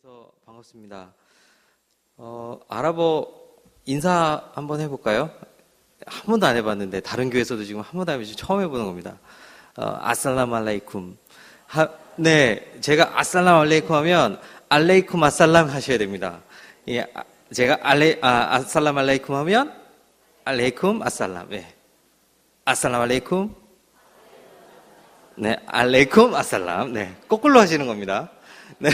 뵈서 반갑습니다. 아랍어 인사 한번 해볼까요? 한 번도 안 해봤는데 다른 교회에서도 지금 한 번도 안 해보지 처음 해보는 겁니다. 아살람 알레이쿰. 네, 제가 아살람 알레이쿰 하면 알레이쿰 아살람 하셔야 됩니다. 예, 제가 아살람 알레이쿰 하면 알레이쿰 아살람. 네, 아살람 알레이쿰. 네, 알레이쿰 아살람. 네, 거꾸로 하시는 겁니다. 네,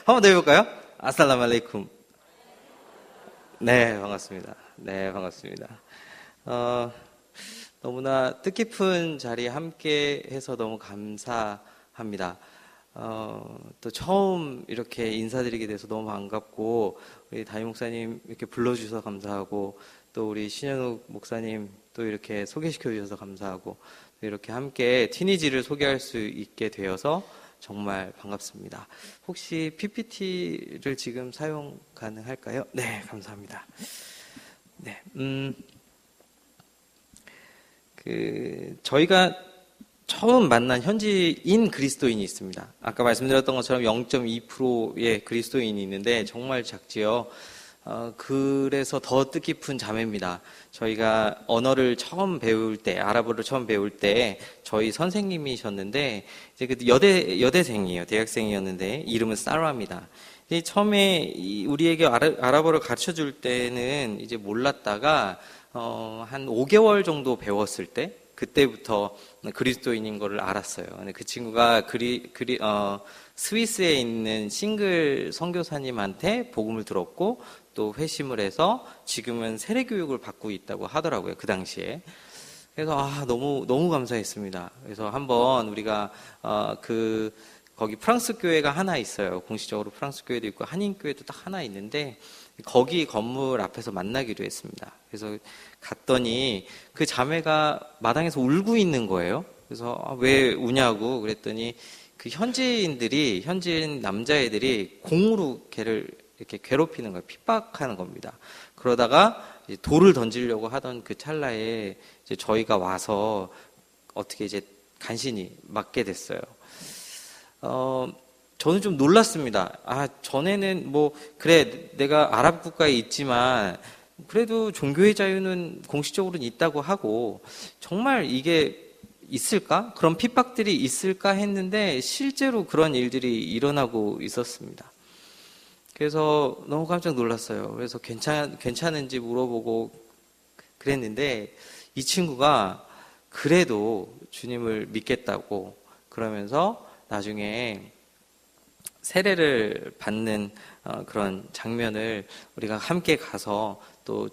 한 번 더 해볼까요? 아살람 알레이쿰. 네, 반갑습니다. 네, 반갑습니다. 너무나 뜻깊은 자리에 함께 해서 너무 감사합니다. 또 처음 이렇게 인사드리게 돼서 너무 반갑고, 우리 담임 목사님 이렇게 불러주셔서 감사하고, 또 우리 신현욱 목사님 또 이렇게 소개시켜 주셔서 감사하고, 또 이렇게 함께 티니지를 소개할 수 있게 되어서 정말 반갑습니다. 혹시 PPT를 지금 사용 가능할까요? 네, 감사합니다. 네, 저희가 처음 만난 현지인 그리스도인이 있습니다. 아까 말씀드렸던 것처럼 0.2%의 그리스도인이 있는데 정말 작지요. 그래서 더 뜻깊은 자매입니다. 저희가 언어를 처음 배울 때, 아랍어를 처음 배울 때 저희 선생님이셨는데 이제 그 여대생이에요. 대학생이었는데 이름은 사라입니다. 처음에 우리에게 아랍어를 가르쳐 줄 때는 이제 몰랐다가 한 5개월 정도 배웠을 때 그때부터 그리스도인인 거를 알았어요. 그 친구가 스위스에 있는 싱글 선교사님한테 복음을 들었고 또 회심을 해서 지금은 세례 교육을 받고 있다고 하더라고요. 그 당시에. 그래서 너무 감사했습니다. 그래서 한번 우리가 거기 프랑스 교회가 하나 있어요. 공식적으로 프랑스 교회도 있고 한인 교회도 딱 하나 있는데 거기 건물 앞에서 만나기로 했습니다. 그래서 갔더니 그 자매가 마당에서 울고 있는 거예요. 그래서 왜 우냐고 그랬더니 그 현지인 남자애들이 공으로 걔를 이렇게 괴롭히는 거예요. 핍박하는 겁니다. 그러다가 이제 돌을 던지려고 하던 그 찰나에 이제 저희가 와서 어떻게 이제 간신히 맞게 됐어요. 저는 좀 놀랐습니다. 전에는 그래, 내가 아랍 국가에 있지만, 그래도 종교의 자유는 공식적으로는 있다고 하고, 정말 이게 있을까? 그런 핍박들이 있을까 했는데, 실제로 그런 일들이 일어나고 있었습니다. 그래서 너무 깜짝 놀랐어요. 그래서 괜찮은지 물어보고 그랬는데, 이 친구가 그래도 주님을 믿겠다고 그러면서 나중에 세례를 받는 그런 장면을 우리가 함께 가서 또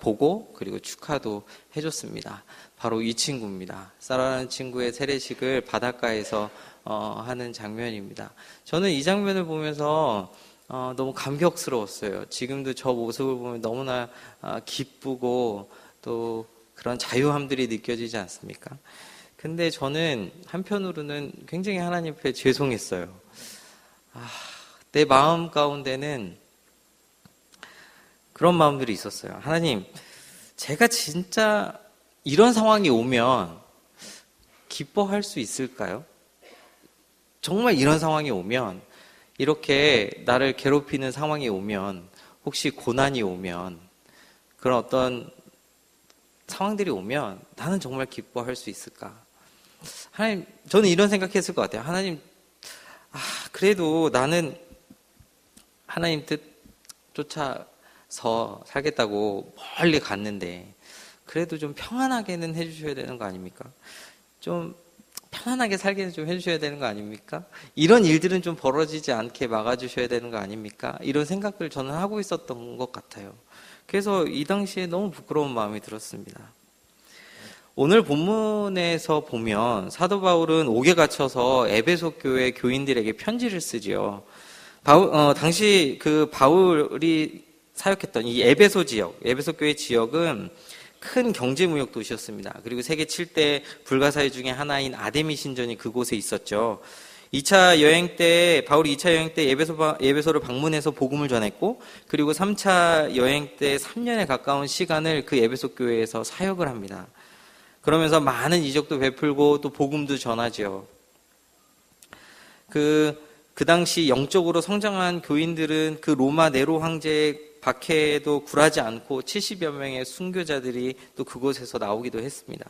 보고 그리고 축하도 해줬습니다. 바로 이 친구입니다. 사라라는 친구의 세례식을 바닷가에서 하는 장면입니다. 저는 이 장면을 보면서 너무 감격스러웠어요. 지금도 저 모습을 보면 너무나 기쁘고 또 그런 자유함들이 느껴지지 않습니까? 근데 저는 한편으로는 굉장히 하나님 앞에 죄송했어요. 내 마음 가운데는 그런 마음들이 있었어요. 하나님, 제가 진짜 이런 상황이 오면 기뻐할 수 있을까요? 정말 이런 상황이 오면, 이렇게 나를 괴롭히는 상황이 오면, 혹시 고난이 오면, 그런 어떤 상황들이 오면 나는 정말 기뻐할 수 있을까? 하나님, 저는 이런 생각했을 것 같아요. 하나님, 그래도 나는 하나님 뜻 쫓아서 살겠다고 멀리 갔는데, 그래도 좀 평안하게는 해주셔야 되는 거 아닙니까? 좀 편안하게 살게는 좀 해주셔야 되는 거 아닙니까? 이런 일들은 좀 벌어지지 않게 막아주셔야 되는 거 아닙니까? 이런 생각을 저는 하고 있었던 것 같아요. 그래서 이 당시에 너무 부끄러운 마음이 들었습니다. 오늘 본문에서 보면 사도 바울은 옥에 갇혀서 에베소 교회 교인들에게 편지를 쓰지요. 당시 그 바울이 사역했던 이 에베소 지역, 에베소 교회 지역은 큰 경제무역 도시였습니다. 그리고 세계 7대 불가사의 중에 하나인 아데미 신전이 그곳에 있었죠. 바울이 2차 여행 때 에베소를 방문해서 복음을 전했고, 그리고 3차 여행 때 3년에 가까운 시간을 그 에베소 교회에서 사역을 합니다. 그러면서 많은 이적도 베풀고 또 복음도 전하죠. 그 당시 영적으로 성장한 교인들은 그 로마 네로 황제의 박해에도 굴하지 않고 70여 명의 순교자들이 또 그곳에서 나오기도 했습니다.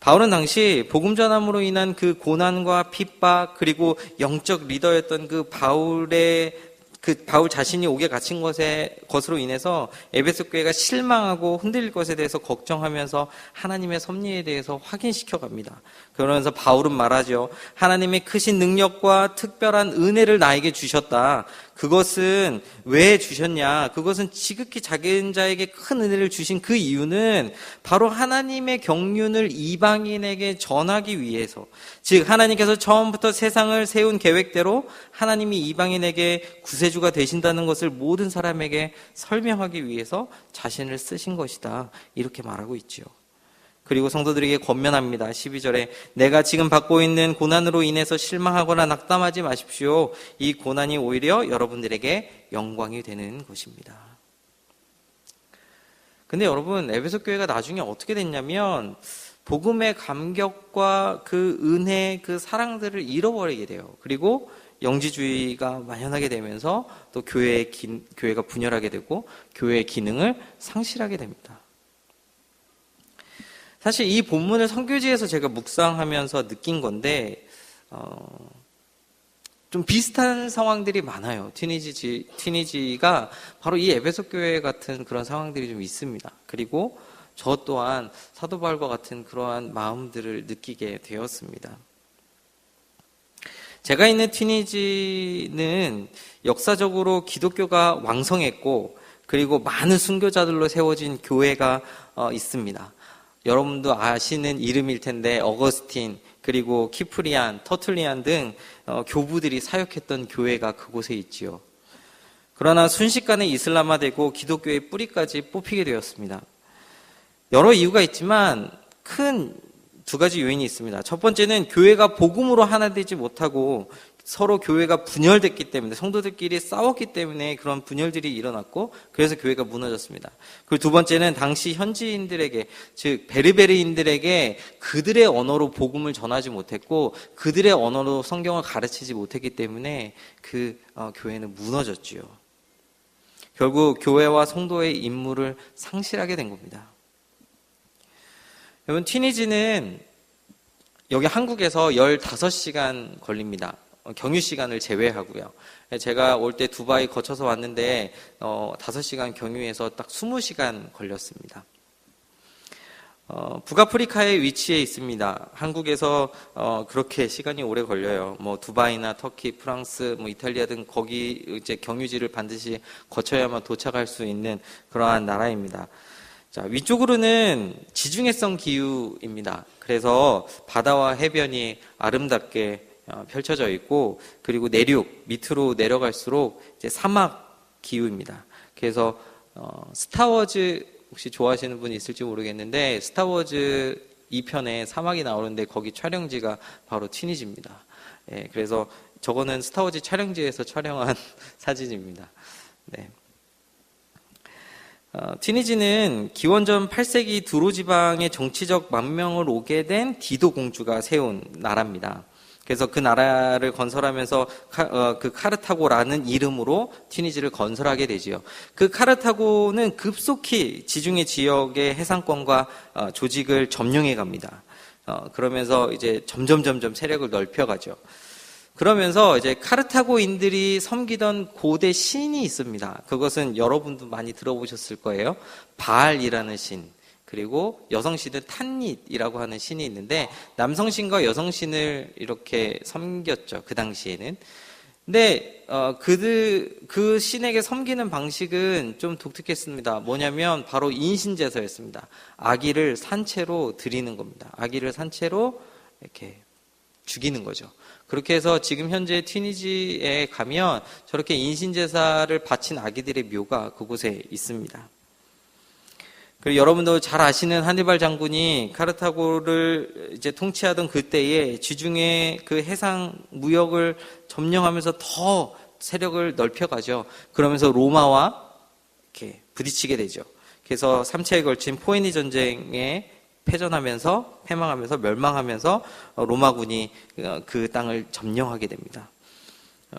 바울은 당시 복음 전함으로 인한 그 고난과 핍박, 그리고 영적 리더였던 그 바울 자신이 옥에 갇힌 것으로 인해서 에베소 교회가 실망하고 흔들릴 것에 대해서 걱정하면서 하나님의 섭리에 대해서 확인시켜 갑니다. 그러면서 바울은 말하죠. 하나님의 크신 능력과 특별한 은혜를 나에게 주셨다. 그것은 왜 주셨냐? 그것은 지극히 작은 자에게 큰 은혜를 주신 그 이유는 바로 하나님의 경륜을 이방인에게 전하기 위해서, 즉 하나님께서 처음부터 세상을 세운 계획대로 하나님이 이방인에게 구세주가 되신다는 것을 모든 사람에게 설명하기 위해서 자신을 쓰신 것이다. 이렇게 말하고 있지요. 그리고 성도들에게 권면합니다. 12절에 내가 지금 받고 있는 고난으로 인해서 실망하거나 낙담하지 마십시오. 이 고난이 오히려 여러분들에게 영광이 되는 것입니다. 근데 여러분, 에베소 교회가 나중에 어떻게 됐냐면 복음의 감격과 그 은혜, 그 사랑들을 잃어버리게 돼요. 그리고 영지주의가 만연하게 되면서 또 교회가 분열하게 되고 교회의 기능을 상실하게 됩니다. 사실 이 본문을 선교지에서 제가 묵상하면서 느낀 건데 좀 비슷한 상황들이 많아요. 티니지가 바로 이 에베소 교회 같은 그런 상황들이 좀 있습니다. 그리고 저 또한 사도 바울과 같은 그러한 마음들을 느끼게 되었습니다. 제가 있는 티니지는 역사적으로 기독교가 왕성했고 그리고 많은 순교자들로 세워진 교회가 있습니다. 여러분도 아시는 이름일 텐데 어거스틴, 그리고 키프리안, 터툴리안 등 교부들이 사역했던 교회가 그곳에 있지요. 그러나 순식간에 이슬람화되고 기독교의 뿌리까지 뽑히게 되었습니다. 여러 이유가 있지만 큰 두 가지 요인이 있습니다. 첫 번째는 교회가 복음으로 하나 되지 못하고 서로 교회가 분열됐기 때문에, 성도들끼리 싸웠기 때문에 그런 분열들이 일어났고 그래서 교회가 무너졌습니다. 그리고 두 번째는 당시 현지인들에게, 즉 베르베르인들에게 그들의 언어로 복음을 전하지 못했고 그들의 언어로 성경을 가르치지 못했기 때문에 그 교회는 무너졌지요. 결국 교회와 성도의 임무를 상실하게 된 겁니다. 여러분, 티니지는 여기 한국에서 15시간 걸립니다. 경유 시간을 제외하고요. 제가 올 때 두바이 거쳐서 왔는데 5시간 경유해서 딱 20시간 걸렸습니다. 북아프리카에 위치해 있습니다. 한국에서 그렇게 시간이 오래 걸려요. 뭐 두바이나 터키, 프랑스, 뭐 이탈리아 등 거기 이제 경유지를 반드시 거쳐야만 도착할 수 있는 그러한 나라입니다. 자, 위쪽으로는 지중해성 기후입니다. 그래서 바다와 해변이 아름답게 펼쳐져 있고, 그리고 밑으로 내려갈수록 이제 사막 기후입니다. 그래서 스타워즈 혹시 좋아하시는 분이 있을지 모르겠는데 스타워즈 2편에 사막이 나오는데 거기 촬영지가 바로 티니지입니다. 예, 그래서 저거는 스타워즈 촬영지에서 촬영한 사진입니다. 네. 티니지는 기원전 8세기 두로 지방의 정치적 만명을 오게 된 디도 공주가 세운 나라입니다. 그래서 그 나라를 건설하면서 그 카르타고라는 이름으로 티니지를 건설하게 되지요. 그 카르타고는 급속히 지중해 지역의 해상권과 조직을 점령해 갑니다. 그러면서 이제 점점 세력을 넓혀가죠. 그러면서 이제 카르타고인들이 섬기던 고대 신이 있습니다. 그것은 여러분도 많이 들어보셨을 거예요. 바알이라는 신, 그리고 여성신은 탄닛이라고 하는 신이 있는데 남성신과 여성신을 이렇게 섬겼죠. 그 당시에는. 근데 그 신에게 섬기는 방식은 좀 독특했습니다. 뭐냐면 바로 인신제사였습니다. 아기를 산채로 드리는 겁니다. 아기를 산채로 이렇게 죽이는 거죠. 그렇게 해서 지금 현재 티니지에 가면 저렇게 인신제사를 바친 아기들의 묘가 그곳에 있습니다. 그리고 여러분도 잘 아시는 하니발 장군이 카르타고를 이제 통치하던 그때에 지중해 그 해상 무역을 점령하면서 더 세력을 넓혀가죠. 그러면서 로마와 이렇게 부딪히게 되죠. 그래서 3차에 걸친 포에니 전쟁에 패망하면서 멸망하면서 로마군이 그 땅을 점령하게 됩니다.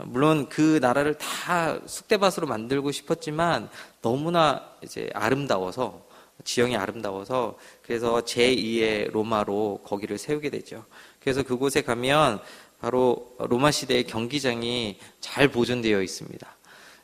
물론 그 나라를 다 쑥대밭으로 만들고 싶었지만 너무나 이제 아름다워서, 지형이 아름다워서 그래서 제2의 로마로 거기를 세우게 되죠. 그래서 그곳에 가면 바로 로마 시대의 경기장이 잘 보존되어 있습니다.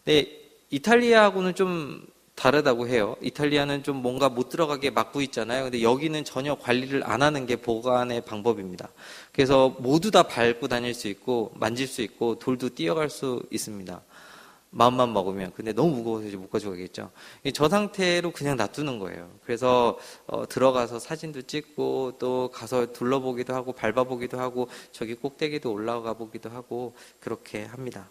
근데 이탈리아하고는 좀 다르다고 해요. 이탈리아는 좀 뭔가 못 들어가게 막고 있잖아요. 근데 여기는 전혀 관리를 안 하는 게 보관의 방법입니다. 그래서 모두 다 밟고 다닐 수 있고 만질 수 있고 돌도 뛰어갈 수 있습니다. 마음만 먹으면. 근데 너무 무거워서 이제 못 가져가겠죠. 저 상태로 그냥 놔두는 거예요. 그래서 들어가서 사진도 찍고 또 가서 둘러보기도 하고 밟아보기도 하고 저기 꼭대기도 올라가 보기도 하고 그렇게 합니다.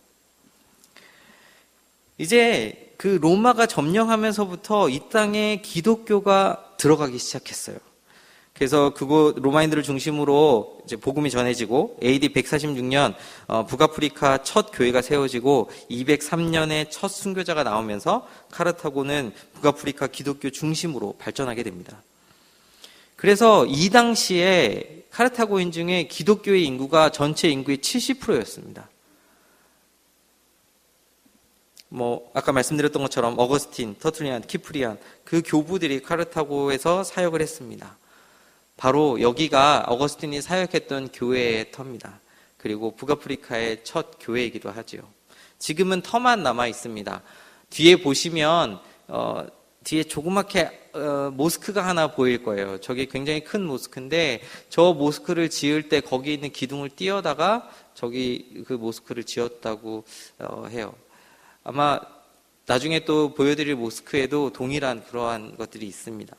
이제 그 로마가 점령하면서부터 이 땅에 기독교가 들어가기 시작했어요. 그래서 그곳 로마인들을 중심으로 이제 복음이 전해지고 AD 146년 북아프리카 첫 교회가 세워지고 203년에 첫 순교자가 나오면서 카르타고는 북아프리카 기독교 중심으로 발전하게 됩니다. 그래서 이 당시에 카르타고인 중에 기독교의 인구가 전체 인구의 70%였습니다. 아까 말씀드렸던 것처럼 어거스틴, 터툴리안, 키프리안 그 교부들이 카르타고에서 사역을 했습니다. 바로 여기가 어거스틴이 사역했던 교회의 터입니다. 그리고 북아프리카의 첫 교회이기도 하죠. 지금은 터만 남아 있습니다. 뒤에 보시면 뒤에 조그맣게 모스크가 하나 보일 거예요. 저게 굉장히 큰 모스크인데 저 모스크를 지을 때 거기 있는 기둥을 띄어다가 저기 그 모스크를 지었다고 해요. 아마 나중에 또 보여드릴 모스크에도 동일한 그러한 것들이 있습니다.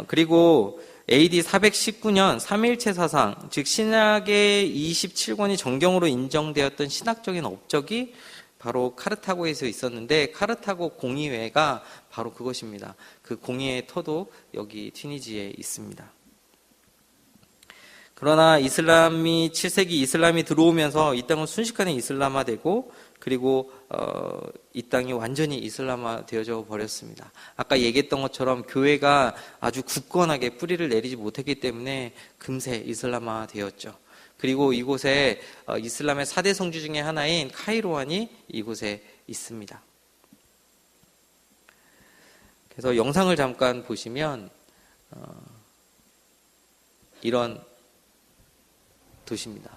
그리고 AD 419년 삼위일체 사상, 즉 신약의 27권이 정경으로 인정되었던 신학적인 업적이 바로 카르타고에서 있었는데 카르타고 공의회가 바로 그것입니다. 그 공의회의 터도 여기 튀니지에 있습니다. 그러나 이슬람이 7세기 이슬람이 들어오면서 이 땅은 순식간에 이슬람화되고 그리고 이 땅이 완전히 이슬람화 되어져 버렸습니다. 아까 얘기했던 것처럼 교회가 아주 굳건하게 뿌리를 내리지 못했기 때문에 금세 이슬람화 되었죠. 그리고 이곳에 이슬람의 4대 성지 중에 하나인 카이로안이 이곳에 있습니다. 그래서 영상을 잠깐 보시면 이런 도시입니다.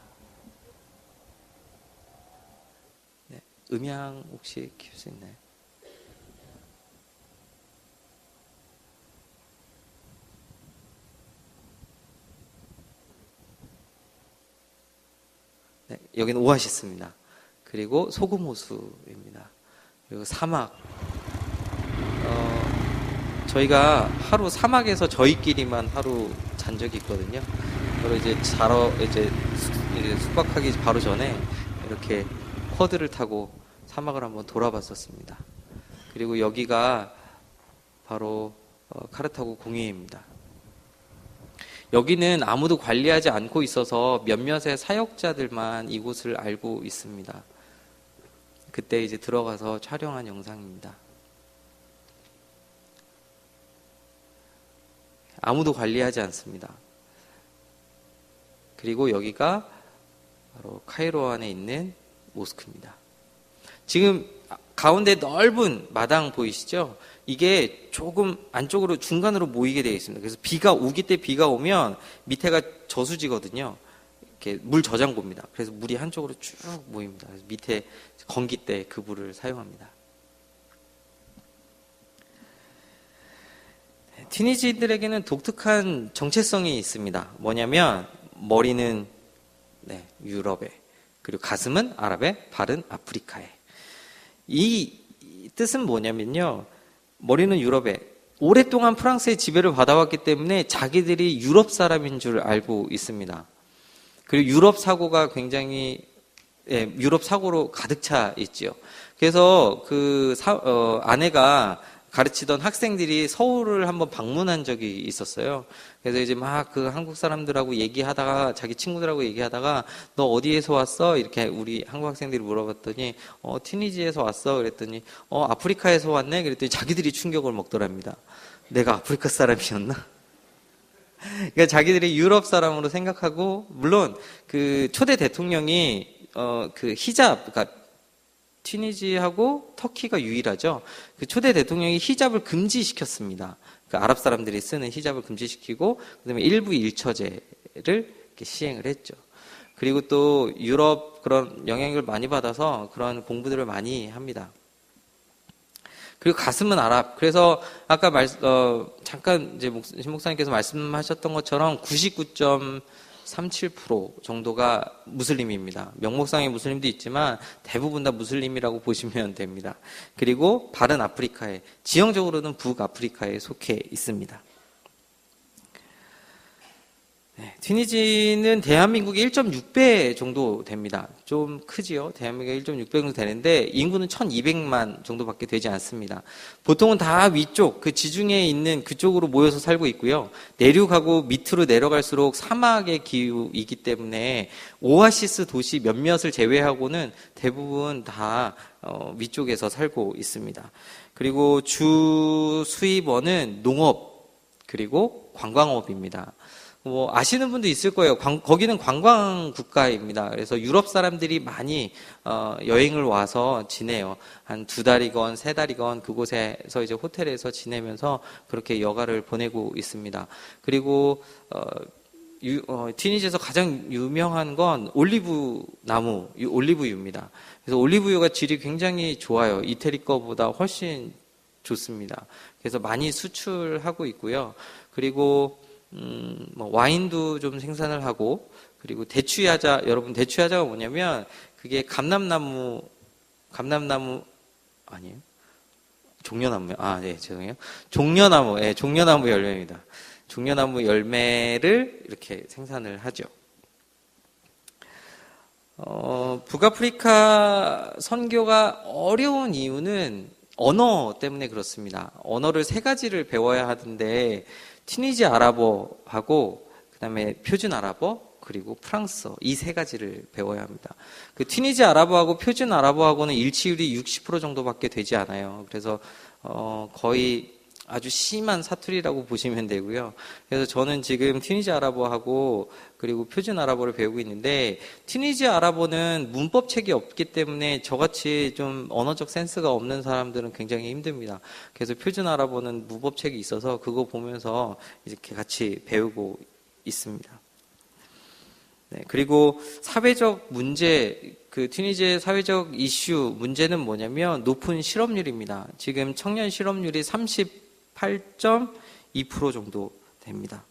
네, 음향 혹시 켤 수 있나요? 네, 여기는 오아시스입니다. 그리고 소금 호수입니다. 그리고 사막. 저희가 하루 사막에서 저희끼리만 하루 잔 적이 있거든요. 바로 이제 이제 숙박하기 바로 전에 이렇게 쿼드를 타고 사막을 한번 돌아봤었습니다. 그리고 여기가 바로 카르타고 공회입니다. 여기는 아무도 관리하지 않고 있어서 몇몇의 사역자들만 이곳을 알고 있습니다. 그때 이제 들어가서 촬영한 영상입니다. 아무도 관리하지 않습니다. 그리고 여기가 바로 카이로안에 있는 모스크입니다. 지금 가운데 넓은 마당 보이시죠? 이게 조금 안쪽으로 중간으로 모이게 되어 있습니다. 그래서 우기 때 비가 오면 밑에가 저수지거든요. 이렇게 물 저장고입니다. 그래서 물이 한쪽으로 쭉 모입니다. 그래서 밑에 건기 때 그 물을 사용합니다. 티니지들에게는 독특한 정체성이 있습니다. 뭐냐면 머리는 유럽에, 그리고 가슴은 아랍에, 발은 아프리카에. 이 뜻은 뭐냐면요, 머리는 유럽에, 오랫동안 프랑스의 지배를 받아왔기 때문에 자기들이 유럽 사람인 줄 알고 있습니다. 그리고 유럽 사고가 굉장히 유럽 사고로 가득 차 있죠. 그래서 아내가 가르치던 학생들이 서울을 한번 방문한 적이 있었어요. 그래서 이제 막 그 한국 사람들하고 얘기하다가, 자기 친구들하고 얘기하다가, 너 어디에서 왔어? 이렇게 우리 한국 학생들이 물어봤더니, 튀니지에서 왔어? 그랬더니, 아프리카에서 왔네? 그랬더니 자기들이 충격을 먹더랍니다. 내가 아프리카 사람이었나? 그러니까 자기들이 유럽 사람으로 생각하고, 물론 그 초대 대통령이 그 히잡, 그러니까 튀니지하고 터키가 유일하죠. 그 초대 대통령이 히잡을 금지시켰습니다. 그 아랍 사람들이 쓰는 히잡을 금지시키고, 그다음에 일부 일처제를 이렇게 시행을 했죠. 그리고 또 유럽 그런 영향을 많이 받아서 그런 공부들을 많이 합니다. 그리고 가슴은 아랍. 그래서 아까 잠깐 이제 신 목사님께서 말씀하셨던 것처럼 99.37% 정도가 무슬림입니다. 명목상의 무슬림도 있지만 대부분 다 무슬림이라고 보시면 됩니다. 그리고 바른 아프리카에, 지형적으로는 북아프리카에 속해 있습니다. 네, 튀니지는 대한민국의 1.6배 정도 됩니다. 좀 크지요? 대한민국의 1.6배 정도 되는데 인구는 1200만 정도밖에 되지 않습니다. 보통은 다 위쪽, 그 지중해에 있는 그쪽으로 모여서 살고 있고요. 내륙하고 밑으로 내려갈수록 사막의 기후이기 때문에 오아시스 도시 몇몇을 제외하고는 대부분 다 위쪽에서 살고 있습니다. 그리고 주 수입원은 농업 그리고 관광업입니다. 아시는 분도 있을 거예요. 거기는 관광 국가입니다. 그래서 유럽 사람들이 많이 여행을 와서 지내요. 한 2달이건 3달이건 그곳에서 이제 호텔에서 지내면서 그렇게 여가를 보내고 있습니다. 그리고 튀니지에서 가장 유명한 건 올리브 나무, 올리브유입니다. 그래서 올리브유가 질이 굉장히 좋아요. 이태리 거보다 훨씬 좋습니다. 그래서 많이 수출하고 있고요. 그리고 와인도 좀 생산을 하고, 그리고 대추야자, 여러분 대추야자가 뭐냐면 그게 감람나무 아니에요? 종려나무요? 네, 죄송해요. 종려나무 열매입니다. 종려나무 열매를 이렇게 생산을 하죠. 북아프리카 선교가 어려운 이유는 언어 때문에 그렇습니다. 언어를 3가지를 배워야 하는데 튀니지 아랍어하고 그다음에 표준 아랍어 그리고 프랑스어, 이 3가지를 배워야 합니다. 그 튀니지 아랍어하고 표준 아랍어하고는 일치율이 60% 정도밖에 되지 않아요. 그래서 거의 아주 심한 사투리라고 보시면 되고요. 그래서 저는 지금 튀니지 아랍어하고 그리고 표준 아랍어를 배우고 있는데, 튀니지 아랍어는 문법책이 없기 때문에 저같이 좀 언어적 센스가 없는 사람들은 굉장히 힘듭니다. 그래서 표준 아랍어는 문법책이 있어서 그거 보면서 이렇게 같이 배우고 있습니다. 네, 그리고 사회적 문제, 그 튀니지의 사회적 이슈 문제는 뭐냐면 높은 실업률입니다. 지금 청년 실업률이 38.2% 정도 됩니다.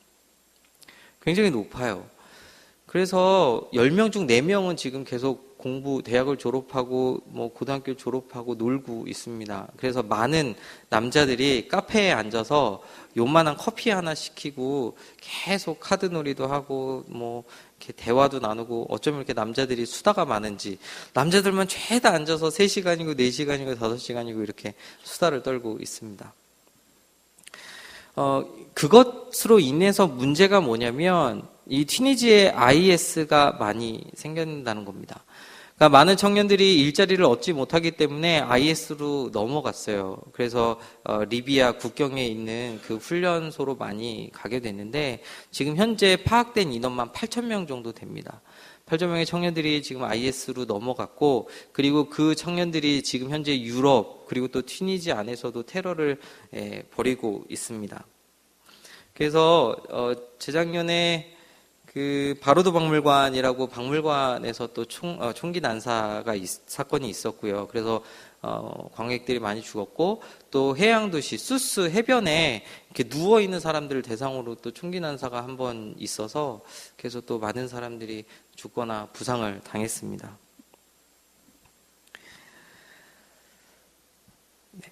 굉장히 높아요. 그래서 10명 중 4명은 지금 계속 대학을 졸업하고 고등학교 졸업하고 놀고 있습니다. 그래서 많은 남자들이 카페에 앉아서 요만한 커피 하나 시키고 계속 카드놀이도 하고 이렇게 대화도 나누고, 어쩌면 이렇게 남자들이 수다가 많은지 남자들만 죄다 앉아서 3시간이고 4시간이고 5시간이고 이렇게 수다를 떨고 있습니다. 그것으로 인해서 문제가 뭐냐면 이 튀니지에 IS가 많이 생긴다는 겁니다. 그러니까 많은 청년들이 일자리를 얻지 못하기 때문에 IS로 넘어갔어요. 그래서 리비아 국경에 있는 그 훈련소로 많이 가게 됐는데, 지금 현재 파악된 인원만 8,000명 정도 됩니다. 8,000명의 청년들이 지금 IS로 넘어갔고, 그리고 그 청년들이 지금 현재 유럽 그리고 또 튀니지 안에서도 테러를 벌이고 있습니다. 그래서 재작년에 그 바로드 박물관이라고 박물관에서 또 총기 난사가 사건이 있었고요. 그래서 관객들이 많이 죽었고, 또 해양 도시 수스 해변에 이렇게 누워 있는 사람들을 대상으로 또 총기 난사가 한 번 있어서 그래서 또 많은 사람들이 죽거나 부상을 당했습니다. 네,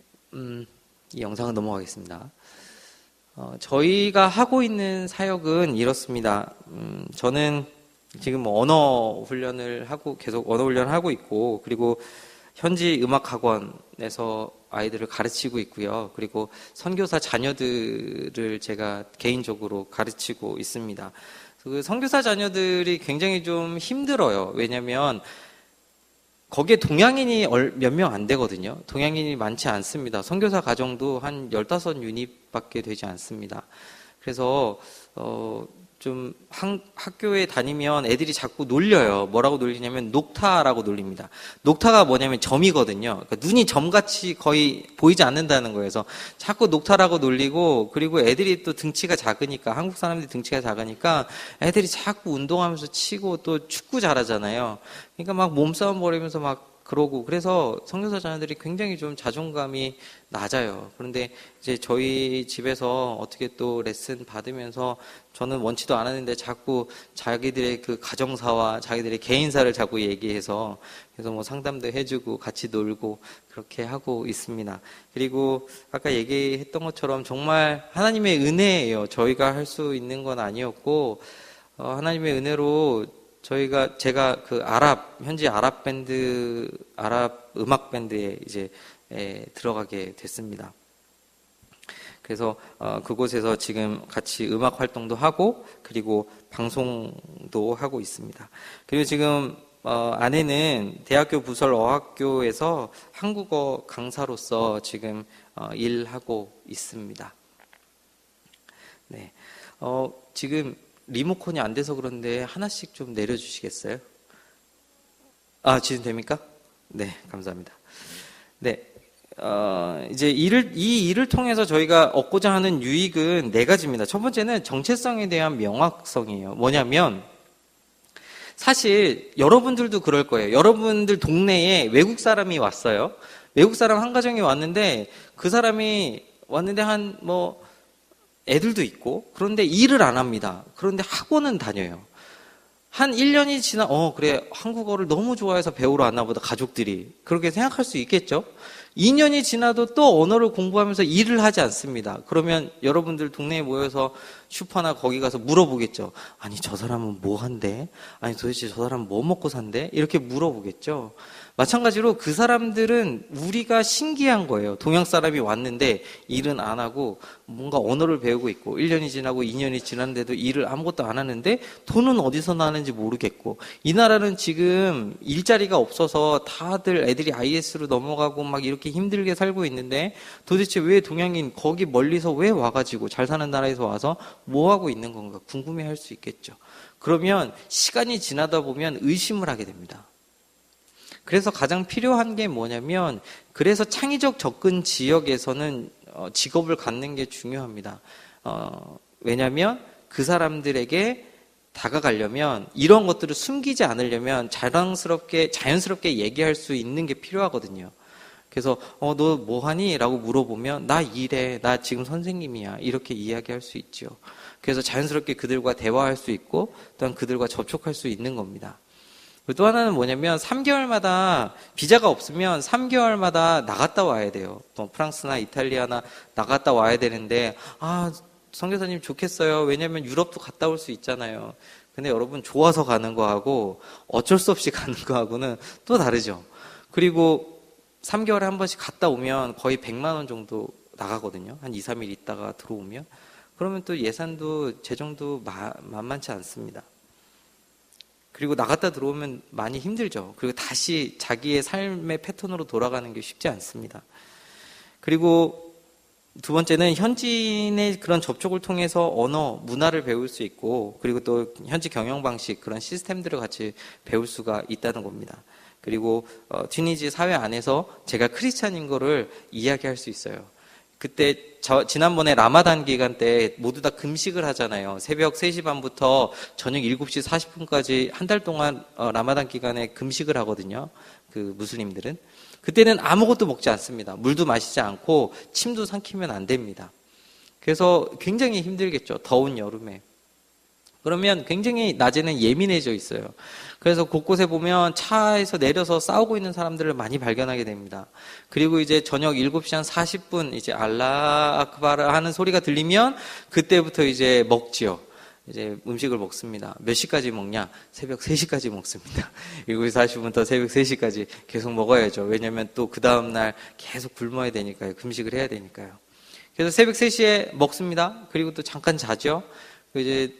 이 영상은 넘어가겠습니다. 저희가 하고 있는 사역은 이렇습니다. 저는 지금 언어 훈련을 하고 계속 언어 훈련을 하고 있고, 그리고 현지 음악학원에서 아이들을 가르치고 있고요. 그리고 선교사 자녀들을 제가 개인적으로 가르치고 있습니다. 그 선교사 자녀들이 굉장히 좀 힘들어요. 왜냐하면 거기에 동양인이 몇 명 안 되거든요. 동양인이 많지 않습니다. 선교사 가정도 한 15유닛밖에 되지 않습니다. 그래서 좀 학교에 다니면 애들이 자꾸 놀려요. 뭐라고 놀리냐면 녹타라고 놀립니다. 녹타가 뭐냐면 점이거든요. 그러니까 눈이 점같이 거의 보이지 않는다는 거예요. 그래서 자꾸 녹타라고 놀리고, 그리고 애들이 또 등치가 작으니까, 한국 사람들이 등치가 작으니까 애들이 자꾸 운동하면서 치고 또 축구 잘하잖아요. 그러니까 막 몸싸움 벌이면서 막 그러고, 그래서 선교사 자녀들이 굉장히 좀 자존감이 낮아요. 그런데 이제 저희 집에서 어떻게 또 레슨 받으면서 저는 원치도 않았는데 자꾸 자기들의 그 가정사와 자기들의 개인사를 자꾸 얘기해서, 그래서 뭐 상담도 해주고 같이 놀고 그렇게 하고 있습니다. 그리고 아까 얘기했던 것처럼 정말 하나님의 은혜예요. 저희가 할 수 있는 건 아니었고, 하나님의 은혜로 제가 그 현지 아랍 음악 밴드에 이제 들어가게 됐습니다. 그래서 그곳에서 지금 같이 음악 활동도 하고, 그리고 방송도 하고 있습니다. 그리고 지금 아내는 대학교 부설 어학교에서 한국어 강사로서 지금 일하고 있습니다. 네, 지금 리모컨이 안 돼서 그런데 하나씩 좀 내려주시겠어요? 지금 됩니까? 네, 감사합니다. 네, 이제 이 일을 통해서 저희가 얻고자 하는 유익은 네 가지입니다. 첫 번째는 정체성에 대한 명확성이에요. 뭐냐면, 사실 여러분들도 그럴 거예요. 여러분들 동네에 외국 사람이 왔어요. 외국 사람 한 가정이 왔는데, 그 사람이 왔는데 애들도 있고, 그런데 일을 안 합니다. 그런데 학원은 다녀요. 한 1년이 지나, 그래, 한국어를 너무 좋아해서 배우러 왔나 보다, 가족들이. 그렇게 생각할 수 있겠죠? 2년이 지나도 또 언어를 공부하면서 일을 하지 않습니다. 그러면 여러분들 동네에 모여서 슈퍼나 거기 가서 물어보겠죠. 아니, 저 사람은 뭐 한대? 아니, 도대체 저 사람은 뭐 먹고 산대? 이렇게 물어보겠죠. 마찬가지로 그 사람들은 우리가 신기한 거예요. 동양 사람이 왔는데 일은 안 하고 뭔가 언어를 배우고 있고, 1년이 지나고 2년이 지났는데도 일을 아무것도 안 하는데 돈은 어디서 나는지 모르겠고, 이 나라는 지금 일자리가 없어서 다들 애들이 IS로 넘어가고 막 이렇게 힘들게 살고 있는데, 도대체 왜 동양인 거기 멀리서 왜 와가지고 잘 사는 나라에서 와서 뭐 하고 있는 건가 궁금해할 수 있겠죠. 그러면 시간이 지나다 보면 의심을 하게 됩니다. 그래서 가장 필요한 게 뭐냐면, 그래서 창의적 접근 지역에서는 직업을 갖는 게 중요합니다. 왜냐하면 그 사람들에게 다가가려면, 이런 것들을 숨기지 않으려면 자연스럽게 얘기할 수 있는 게 필요하거든요. 그래서 너 뭐 하니? 라고 물어보면, 나 일해, 나 지금 선생님이야, 이렇게 이야기할 수 있죠. 그래서 자연스럽게 그들과 대화할 수 있고, 또한 그들과 접촉할 수 있는 겁니다. 또 하나는 뭐냐면, 3개월마다 비자가 없으면 3개월마다 나갔다 와야 돼요. 또 프랑스나 이탈리아나 나갔다 와야 되는데, 선교사님 좋겠어요. 왜냐면 유럽도 갔다 올 수 있잖아요. 근데 여러분, 좋아서 가는 거하고 어쩔 수 없이 가는 거하고는 또 다르죠. 그리고 3개월에 한 번씩 갔다 오면 거의 100만 원 정도 나가거든요. 한 2, 3일 있다가 들어오면. 그러면 또 예산도 재정도 만만치 않습니다. 그리고 나갔다 들어오면 많이 힘들죠. 그리고 다시 자기의 삶의 패턴으로 돌아가는 게 쉽지 않습니다. 그리고 두 번째는 현지인의 그런 접촉을 통해서 언어, 문화를 배울 수 있고, 그리고 또 현지 경영 방식, 그런 시스템들을 같이 배울 수가 있다는 겁니다. 그리고 튀니지 사회 안에서 제가 크리스찬인 거를 이야기할 수 있어요. 그때 지난번에 라마단 기간 때 모두 다 금식을 하잖아요. 새벽 3시 반부터 저녁 7시 40분까지 한 달 동안 라마단 기간에 금식을 하거든요. 그 무슬림들은. 그때는 아무것도 먹지 않습니다. 물도 마시지 않고 침도 삼키면 안 됩니다. 그래서 굉장히 힘들겠죠. 더운 여름에. 그러면 굉장히 낮에는 예민해져 있어요. 그래서 곳곳에 보면 차에서 내려서 싸우고 있는 사람들을 많이 발견하게 됩니다. 그리고 이제 저녁 7시 한 40분 이제 알라 아크바르 하는 소리가 들리면 그때부터 이제 먹지요. 이제 음식을 먹습니다. 몇 시까지 먹냐? 새벽 3시까지 먹습니다. 7시 40분부터 새벽 3시까지 계속 먹어야죠. 왜냐면 또 그 다음날 계속 굶어야 되니까요. 금식을 해야 되니까요. 그래서 새벽 3시에 먹습니다. 그리고 또 잠깐 자죠. 이제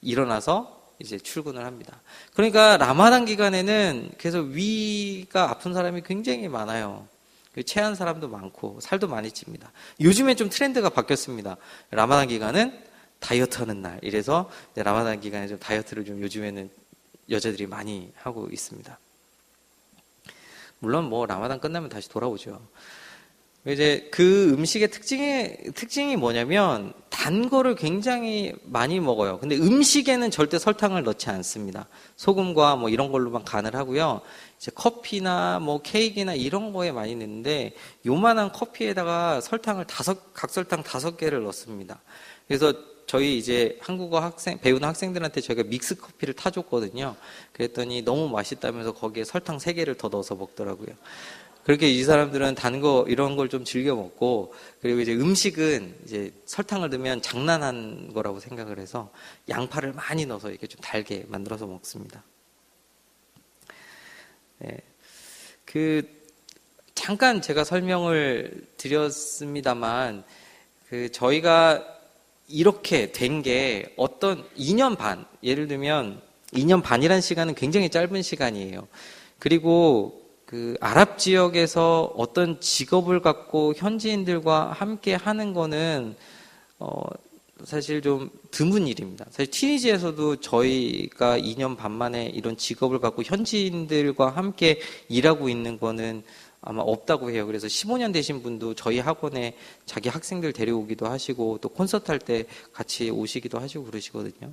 일어나서 이제 출근을 합니다. 그러니까 라마단 기간에는 계속 위가 아픈 사람이 굉장히 많아요. 체한 사람도 많고 살도 많이 찝니다. 요즘엔 좀 트렌드가 바뀌었습니다. 라마단 기간은 다이어트 하는 날. 이래서 라마단 기간에 좀 다이어트를 좀 요즘에는 여자들이 많이 하고 있습니다. 물론 뭐 라마단 끝나면 다시 돌아오죠. 이제 그 음식의 특징이 뭐냐면 단 거를 굉장히 많이 먹어요. 근데 음식에는 절대 설탕을 넣지 않습니다. 소금과 뭐 이런 걸로만 간을 하고요. 이제 커피나 뭐 케이크나 이런 거에 많이 넣는데 요만한 커피에다가 각설탕 5개를 넣습니다. 그래서 저희 이제 한국어 배우는 학생들한테 저희가 믹스 커피를 타줬거든요. 그랬더니 너무 맛있다면서 거기에 설탕 3개를 더 넣어서 먹더라고요. 그렇게 이 사람들은 단 거 이런 걸 좀 즐겨 먹고, 그리고 이제 음식은 이제 설탕을 넣으면 장난한 거라고 생각을 해서 양파를 많이 넣어서 이렇게 좀 달게 만들어서 먹습니다. 네. 잠깐 제가 설명을 드렸습니다만, 저희가 이렇게 된 게 어떤 2년 반, 예를 들면 2년 반이라는 시간은 굉장히 짧은 시간이에요. 그리고 아랍 지역에서 어떤 직업을 갖고 현지인들과 함께 하는 거는, 사실 좀 드문 일입니다. 사실 튀니지에서도 저희가 2년 반 만에 이런 직업을 갖고 현지인들과 함께 일하고 있는 거는 아마 없다고 해요. 그래서 15년 되신 분도 저희 학원에 자기 학생들 데려오기도 하시고 또 콘서트 할 때 같이 오시기도 하시고 그러시거든요.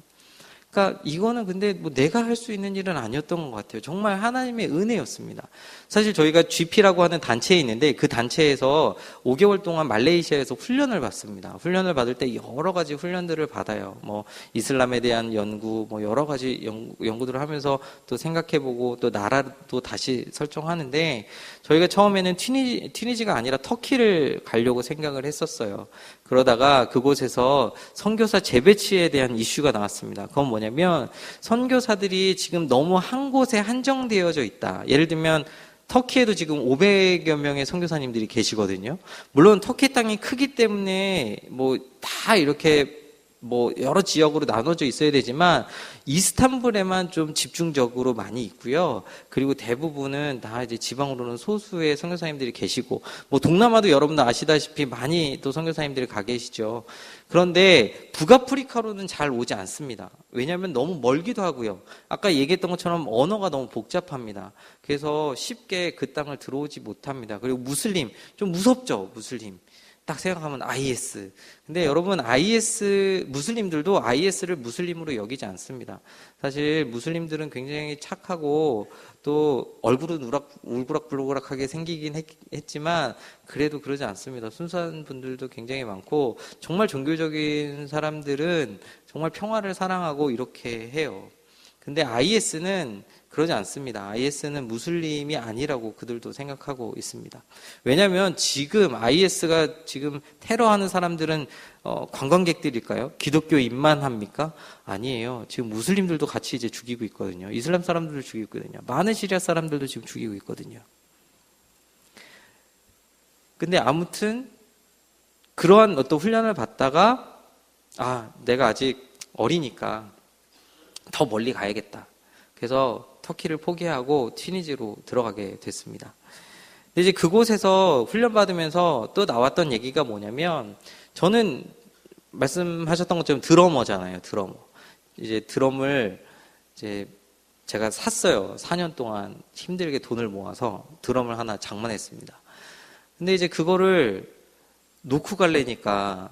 그러니까 이거는 근데 뭐 내가 할 수 있는 일은 아니었던 것 같아요. 정말 하나님의 은혜였습니다. 사실 저희가 GP라고 하는 단체에 있는데 그 단체에서 5개월 동안 말레이시아에서 훈련을 받습니다. 훈련을 받을 때 여러 가지 훈련들을 받아요. 뭐 이슬람에 대한 연구, 뭐 여러 가지 연구들을 하면서 또 생각해보고 또 나라도 다시 설정하는데 저희가 처음에는 튀니지가 아니라 터키를 가려고 생각을 했었어요. 그러다가 그곳에서 선교사 재배치에 대한 이슈가 나왔습니다. 그건 뭐냐면 선교사들이 지금 너무 한 곳에 한정되어져 있다. 예를 들면 터키에도 지금 500여 명의 선교사님들이 계시거든요. 물론 터키 땅이 크기 때문에 뭐 다 이렇게 뭐 여러 지역으로 나눠져 있어야 되지만 이스탄불에만 좀 집중적으로 많이 있고요. 그리고 대부분은 다 이제 지방으로는 소수의 선교사님들이 계시고, 뭐 동남아도 여러분들 아시다시피 많이 또 선교사님들이 가 계시죠. 그런데 북아프리카로는 잘 오지 않습니다. 왜냐하면 너무 멀기도 하고요. 아까 얘기했던 것처럼 언어가 너무 복잡합니다. 그래서 쉽게 그 땅을 들어오지 못합니다. 그리고 무슬림, 좀 무섭죠, 무슬림. 딱 생각하면 IS. 근데 여러분, 무슬림들도 IS를 무슬림으로 여기지 않습니다. 사실 무슬림들은 굉장히 착하고 또 얼굴은 울그락불그락하게 생기긴 했지만 그래도 그러지 않습니다. 순수한 분들도 굉장히 많고 정말 종교적인 사람들은 정말 평화를 사랑하고 이렇게 해요. 근데 IS는 그러지 않습니다. IS는 무슬림이 아니라고 그들도 생각하고 있습니다. 왜냐하면 지금 IS가 지금 테러하는 사람들은 관광객들일까요? 기독교인만 합니까? 아니에요. 지금 무슬림들도 같이 이제 죽이고 있거든요. 이슬람 사람들도 죽이고 있거든요. 많은 시리아 사람들도 지금 죽이고 있거든요. 근데 아무튼 그러한 어떤 훈련을 받다가 내가 아직 어리니까 더 멀리 가야겠다. 그래서 터키를 포기하고 튀니지로 들어가게 됐습니다. 근데 이제 그곳에서 훈련받으면서 또 나왔던 얘기가 뭐냐면, 저는 말씀하셨던 것처럼 드러머잖아요, 드러머. 이제 드럼을 이제 제가 샀어요. 4년 동안 힘들게 돈을 모아서 드럼을 하나 장만했습니다. 근데 이제 그거를 놓고 가려니까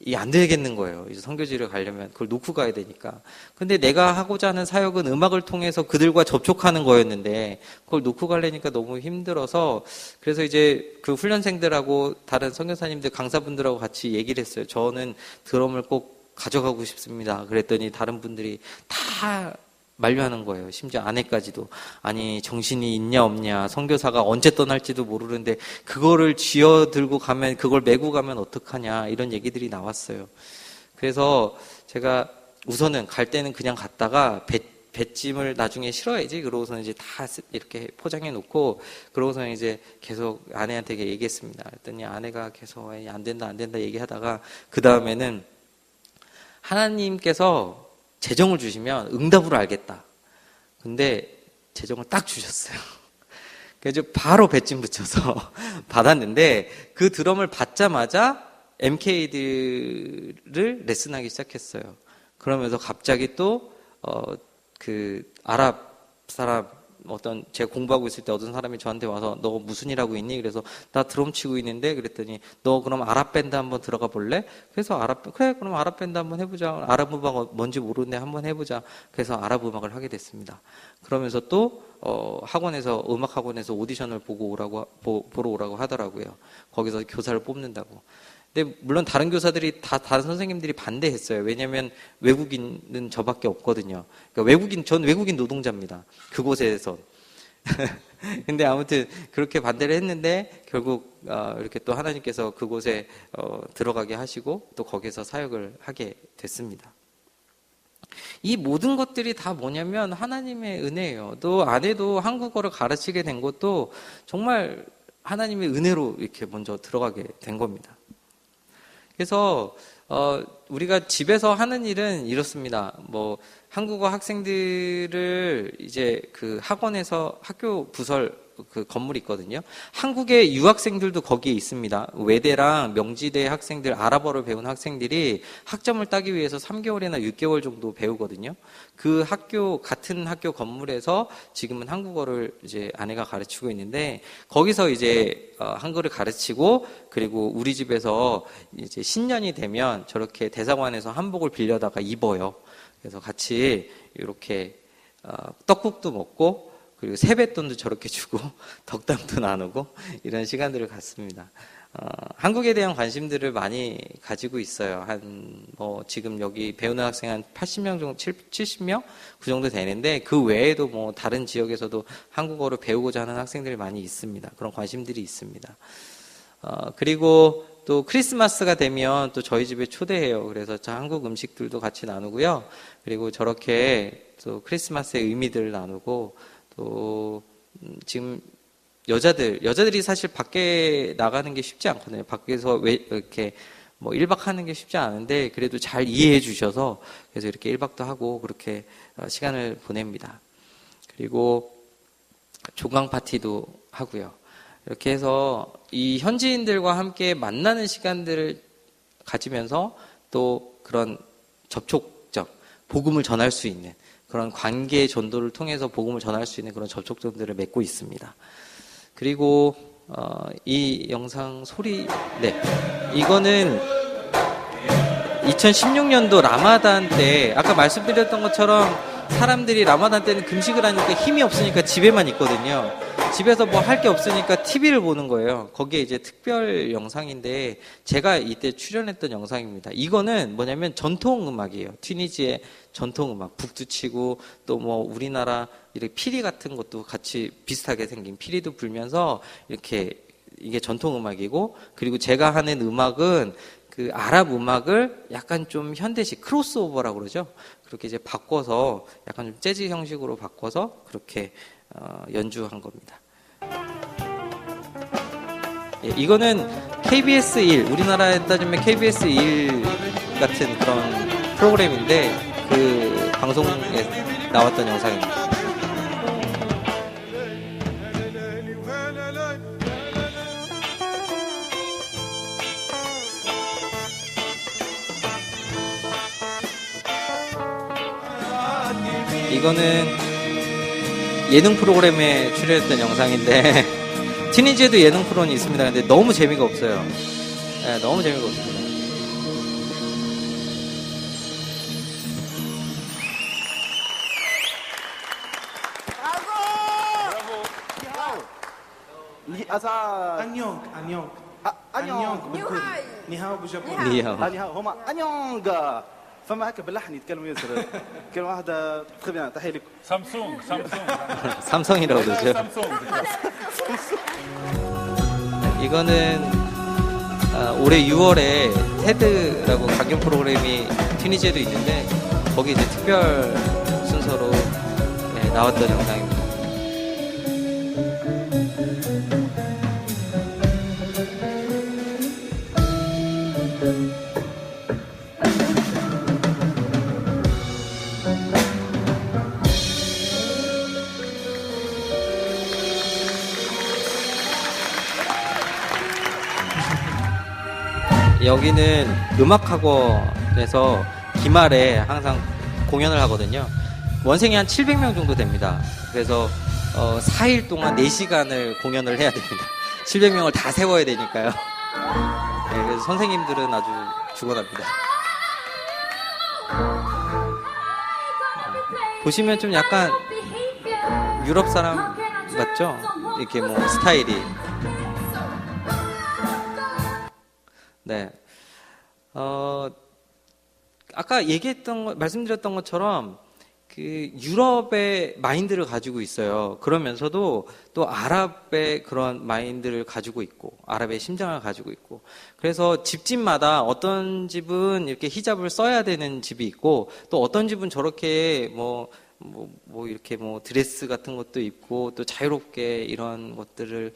이게 안 되겠는 거예요. 이제 선교지를 가려면 그걸 놓고 가야 되니까. 근데 내가 하고자 하는 사역은 음악을 통해서 그들과 접촉하는 거였는데 그걸 놓고 가려니까 너무 힘들어서, 그래서 이제 그 훈련생들하고 다른 선교사님들, 강사분들하고 같이 얘기를 했어요. 저는 드럼을 꼭 가져가고 싶습니다. 그랬더니 다른 분들이 다 만류하는 거예요. 심지어 아내까지도. 아니, 정신이 있냐 없냐, 선교사가 언제 떠날지도 모르는데 그거를 쥐어들고 가면, 그걸 메고 가면 어떡하냐, 이런 얘기들이 나왔어요. 그래서 제가 우선은 갈 때는 그냥 갔다가 배짐을 나중에 실어야지, 그러고서는 이제 다 이렇게 포장해 놓고, 그러고서는 이제 계속 아내한테 얘기했습니다. 그랬더니 아내가 계속 안 된다 얘기하다가 그 다음에는 하나님께서 재정을 주시면 응답으로 알겠다. 근데 재정을 딱 주셨어요. 그래서 바로 배짐 붙여서 받았는데, 그 드럼을 받자마자 MK들을 레슨하기 시작했어요. 그러면서 갑자기 또 그 아랍 사람 어떤 제가 공부하고 있을 때 어떤 사람이 저한테 와서 너 무슨 일 하고 있니? 그래서 나 드럼 치고 있는데 그랬더니 너 그럼 아랍 밴드 한번 들어가 볼래? 그래서 그래 그럼 아랍 밴드 한번 해보자. 아랍 음악 뭔지 모르는데 한번 해보자. 그래서 아랍 음악을 하게 됐습니다. 그러면서 또 학원에서 음악 학원에서 오디션을 보러 오라고 하더라고요. 거기서 교사를 뽑는다고. 근데 물론 다른 교사들이 다른 선생님들이 반대했어요. 왜냐하면 외국인은 저밖에 없거든요. 그러니까 전 외국인 노동자입니다. 그곳에서. 근데 아무튼 그렇게 반대를 했는데 결국 이렇게 또 하나님께서 그곳에 들어가게 하시고 또 거기서 사역을 하게 됐습니다. 이 모든 것들이 다 뭐냐면 하나님의 은혜예요. 또 아내도 한국어를 가르치게 된 것도 정말 하나님의 은혜로 이렇게 먼저 들어가게 된 겁니다. 그래서 우리가 집에서 하는 일은 이렇습니다. 뭐 한국어 학생들을 이제 그 학원에서 학교 부설 그 건물이 있거든요. 한국의 유학생들도 거기에 있습니다. 외대랑 명지대 학생들, 아랍어를 배운 학생들이 학점을 따기 위해서 3개월이나 6개월 정도 배우거든요. 그 같은 학교 건물에서 지금은 한국어를 이제 아내가 가르치고 있는데 거기서 이제 한글을 가르치고 그리고 우리 집에서 이제 신년이 되면 저렇게 대사관에서 한복을 빌려다가 입어요. 그래서 같이 이렇게 떡국도 먹고 그리고 세뱃돈도 저렇게 주고 덕담도 나누고 이런 시간들을 갖습니다. 한국에 대한 관심들을 많이 가지고 있어요. 지금 여기 배우는 학생 한 80명 정도, 70명? 그 정도 되는데 그 외에도 뭐 다른 지역에서도 한국어를 배우고자 하는 학생들이 많이 있습니다. 그런 관심들이 있습니다. 그리고 또 크리스마스가 되면 또 저희 집에 초대해요. 그래서 한국 음식들도 같이 나누고요. 그리고 저렇게 또 크리스마스의 의미들을 나누고 또 지금 여자들이 사실 밖에 나가는 게 쉽지 않거든요. 밖에서 이렇게 뭐 1박 하는 게 쉽지 않은데 그래도 잘 이해해 주셔서 그래서 이렇게 1박도 하고 그렇게 시간을 보냅니다. 그리고 조강 파티도 하고요. 이렇게 해서 이 현지인들과 함께 만나는 시간들을 가지면서 또 그런 접촉적 복음을 전할 수 있는 그런 관계 전도를 통해서 복음을 전할 수 있는 그런 접촉점들을 맺고 있습니다. 그리고 이 영상 이거는 2016년도 라마단 때 아까 말씀드렸던 것처럼 사람들이 라마단 때는 금식을 하니까 힘이 없으니까 집에만 있거든요. 집에서 뭐 할 게 없으니까 TV를 보는 거예요. 거기에 이제 특별 영상인데 제가 이때 출연했던 영상입니다. 이거는 뭐냐면 전통 음악이에요. 튀니지의 전통 음악, 북도 치고 또 뭐 우리나라 이렇게 피리 같은 것도 같이 비슷하게 생긴 피리도 불면서 이렇게 이게 전통 음악이고 그리고 제가 하는 음악은 그 아랍 음악을 약간 좀 현대식 크로스오버라고 그러죠. 그렇게 이제 바꿔서 약간 좀 재즈 형식으로 바꿔서 그렇게 연주한 겁니다. 예, 이거는 KBS 1, 우리나라에 따지면 KBS 1 같은 그런 프로그램인데 그 방송에 나왔던 영상입니다. 이거는 예능 프로그램에 출연했던 영상인데 티니지에도 예능 프로는 있습니다. 근데 너무 재미가 없어요. 네, 너무 재미가 없습니다. 안녕. 니하오 بالجابوني. 니하오. هما 안녕. فما هكا باللحن يتكلموا ياسر. كلمة واحدة très bien. تحية لكم. 삼성이라고 그러죠. 이거는 올해 6월에 테드라고 강연 프로그램이 튀니지에도 있는데 거기 이제 특별 순서로 나왔던 영상입니다. 여기는 음악학원에서 기말에 항상 공연을 하거든요. 원생이 한 700명 정도 됩니다. 그래서 4일 동안 4시간을 공연을 해야 됩니다. 700명을 다 세워야 되니까요. 네, 그래서 선생님들은 아주 죽어납니다. 보시면 좀 약간 유럽 사람 같죠? 이렇게 뭐 스타일이. 네. 아까 말씀드렸던 것처럼 그 유럽의 마인드를 가지고 있어요. 그러면서도 또 아랍의 그런 마인드를 가지고 있고, 아랍의 심장을 가지고 있고. 그래서 집집마다 어떤 집은 이렇게 히잡을 써야 되는 집이 있고, 또 어떤 집은 저렇게 이렇게 드레스 같은 것도 입고, 또 자유롭게 이런 것들을,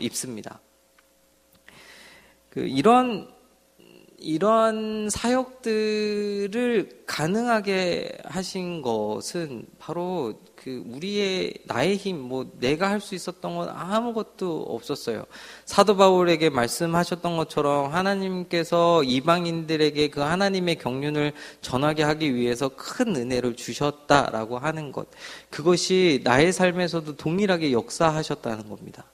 입습니다. 이런 사역들을 가능하게 하신 것은 바로 나의 힘, 내가 할 수 있었던 건 아무것도 없었어요. 사도 바울에게 말씀하셨던 것처럼 하나님께서 이방인들에게 그 하나님의 경륜을 전하게 하기 위해서 큰 은혜를 주셨다라고 하는 것. 그것이 나의 삶에서도 동일하게 역사하셨다는 겁니다.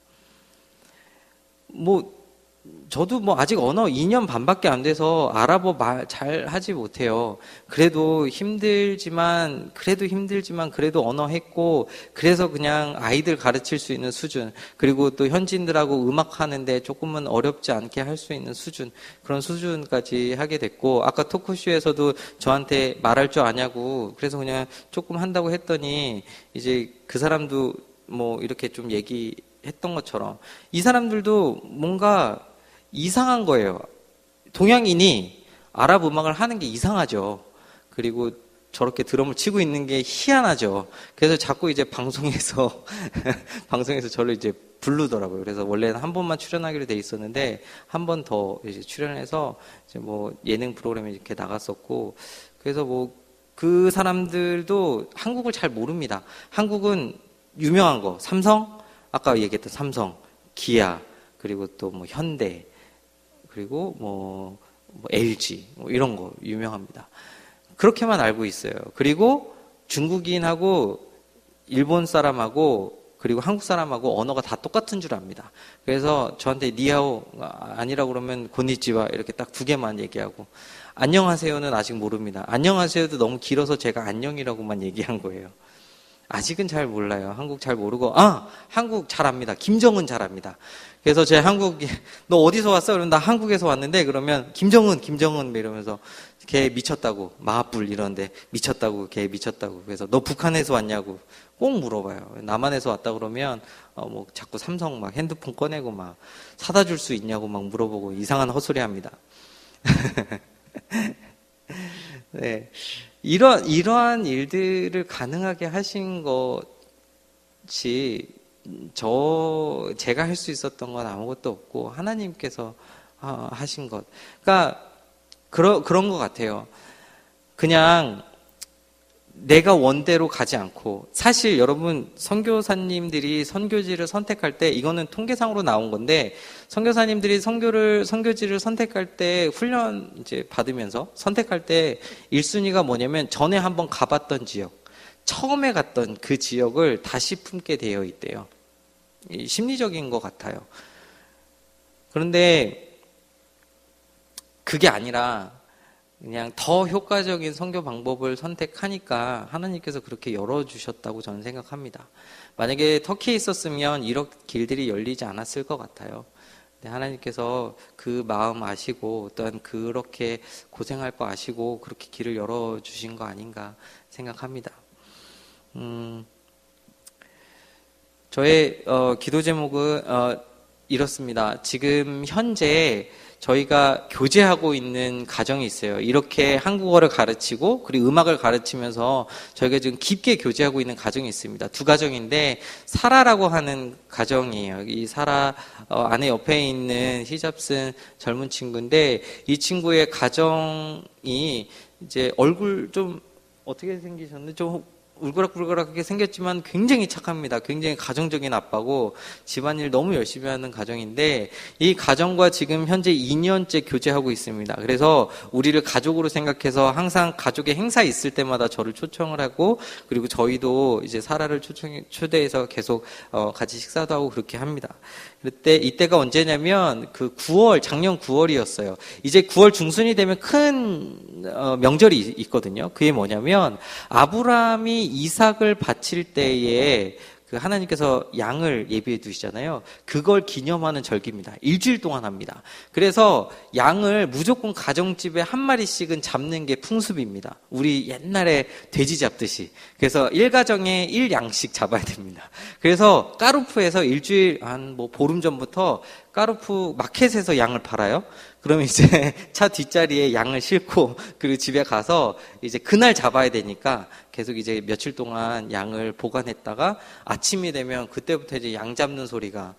저도 아직 언어 2년 반밖에 안 돼서 아랍어 말 잘 하지 못해요. 그래도 힘들지만 그래도 언어 했고, 그래서 그냥 아이들 가르칠 수 있는 수준, 그리고 또 현지인들하고 음악 하는데 조금은 어렵지 않게 할 수 있는 수준, 그런 수준까지 하게 됐고, 아까 토크쇼에서도 저한테 말할 줄 아냐고, 그래서 그냥 조금 한다고 했더니, 이제 그 사람도 이렇게 좀 얘기했던 것처럼, 이 사람들도 뭔가 이상한 거예요. 동양인이 아랍 음악을 하는 게 이상하죠. 그리고 저렇게 드럼을 치고 있는 게 희한하죠. 그래서 자꾸 이제 방송에서 저를 이제 부르더라고요. 그래서 원래는 한 번만 출연하기로 돼 있었는데 한 번 더 이제 출연해서 이제 예능 프로그램에 이렇게 나갔었고, 그래서 그 사람들도 한국을 잘 모릅니다. 한국은 유명한 거, 삼성, 아까 얘기했던 삼성, 기아, 그리고 또 현대, 그리고 LG 이런 거 유명합니다. 그렇게만 알고 있어요. 그리고 중국인하고 일본 사람하고 그리고 한국 사람하고 언어가 다 똑같은 줄 압니다. 그래서 저한테 니하오 아니라고 그러면 곤니치와 이렇게 딱 2개만 얘기하고, 안녕하세요는 아직 모릅니다. 안녕하세요도 너무 길어서 제가 안녕이라고만 얘기한 거예요. 아직은 잘 몰라요. 한국 잘 모르고, 한국 잘 압니다. 김정은 잘 압니다. 그래서 너 어디서 왔어? 그러면 나 한국에서 왔는데, 그러면 김정은 이러면서 걔 미쳤다고, 마하불 이러는데 미쳤다고, 걔 미쳤다고. 그래서 너 북한에서 왔냐고 꼭 물어봐요. 남한에서 왔다 그러면 자꾸 삼성 핸드폰 꺼내고 사다 줄 수 있냐고 물어보고 이상한 헛소리 합니다. 네. 이러한 일들을 가능하게 하신 것이 제가 할 수 있었던 건 아무것도 없고 하나님께서 하신 것. 그러니까 그런 것 같아요. 그냥 내가 원대로 가지 않고, 사실 여러분 선교사님들이 선교지를 선택할 때, 이거는 통계상으로 나온 건데, 선교사님들이 선교지를 선택할 때 훈련 이제 받으면서 선택할 때 1순위가 뭐냐면 전에 한번 가봤던 지역, 처음에 갔던 그 지역을 다시 품게 되어 있대요. 심리적인 것 같아요. 그런데 그게 아니라 그냥 더 효과적인 선교 방법을 선택하니까 하나님께서 그렇게 열어주셨다고 저는 생각합니다. 만약에 터키에 있었으면 이런 길들이 열리지 않았을 것 같아요. 근데 하나님께서 그 마음 아시고, 또한 그렇게 고생할 거 아시고 그렇게 길을 열어주신 거 아닌가 생각합니다. 저의 기도 제목은 이렇습니다. 지금 현재 저희가 교제하고 있는 가정이 있어요. 이렇게 한국어를 가르치고 그리고 음악을 가르치면서 저희가 지금 깊게 교제하고 있는 가정이 있습니다. 2가정인데 사라라고 하는 가정이에요. 이 사라 아내 옆에 있는 히잡 쓴 젊은 친구인데, 이 친구의 가정이 이제 얼굴 좀 어떻게 생기셨는데 좀 울그락불그락하게 생겼지만 굉장히 착합니다. 굉장히 가정적인 아빠고 집안일 너무 열심히 하는 가정인데 이 가정과 지금 현재 2년째 교제하고 있습니다. 그래서 우리를 가족으로 생각해서 항상 가족의 행사 있을 때마다 저를 초청을 하고 그리고 저희도 이제 사라를 초대해서 계속 같이 식사도 하고 그렇게 합니다. 이때가 언제냐면 작년 9월이었어요. 이제 9월 중순이 되면 큰 명절이 있거든요. 그게 뭐냐면 아브라함이 이삭을 바칠 때에 하나님께서 양을 예비해 두시잖아요. 그걸 기념하는 절기입니다. 일주일 동안 합니다. 그래서 양을 무조건 가정집에 한 마리씩은 잡는 게 풍습입니다. 우리 옛날에 돼지 잡듯이. 그래서 1가정에 1양씩 잡아야 됩니다. 그래서 까르푸에서 일주일 보름 전부터 까르푸 마켓에서 양을 팔아요. 그러면 이제 차 뒷자리에 양을 싣고 그리고 집에 가서 이제 그날 잡아야 되니까 계속 이제 며칠 동안 양을 보관했다가 아침이 되면 그때부터 이제 양 잡는 소리가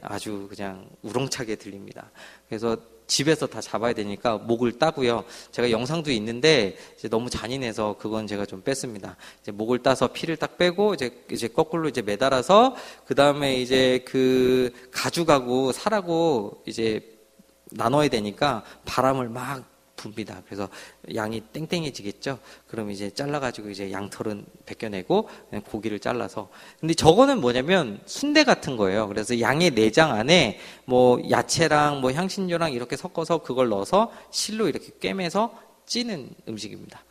아주 그냥 우렁차게 들립니다. 그래서 집에서 다 잡아야 되니까 목을 따고요. 제가 영상도 있는데 이제 너무 잔인해서 그건 제가 좀 뺐습니다. 이제 목을 따서 피를 딱 빼고 이제 거꾸로 이제 매달아서 그 다음에 이제 그 가죽하고 살하고 이제 나눠야 되니까 바람을 막 붑니다. 그래서 양이 땡땡해지겠죠. 그럼 이제 잘라가지고 이제 양털은 벗겨내고 고기를 잘라서. 근데 저거는 뭐냐면 순대 같은 거예요. 그래서 양의 내장 안에 뭐 야채랑 뭐 향신료랑 이렇게 섞어서 그걸 넣어서 실로 이렇게 꿰매서 찌는 음식입니다.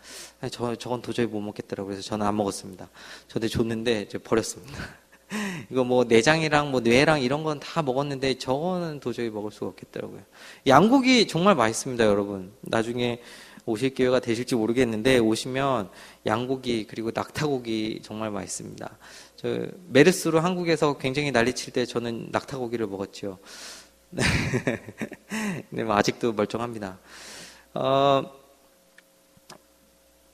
저건 도저히 못 먹겠더라고요. 그래서 저는 안 먹었습니다. 저한테 줬는데 이제 버렸습니다. 이거 뭐 내장이랑 뭐 뇌랑 이런 건 다 먹었는데 저거는 도저히 먹을 수가 없겠더라고요. 양고기 정말 맛있습니다, 여러분. 나중에 오실 기회가 되실지 모르겠는데 오시면 양고기 그리고 낙타고기 정말 맛있습니다. 저 메르스로 한국에서 굉장히 난리칠 때 저는 낙타고기를 먹었죠. 근데 뭐 아직도 멀쩡합니다.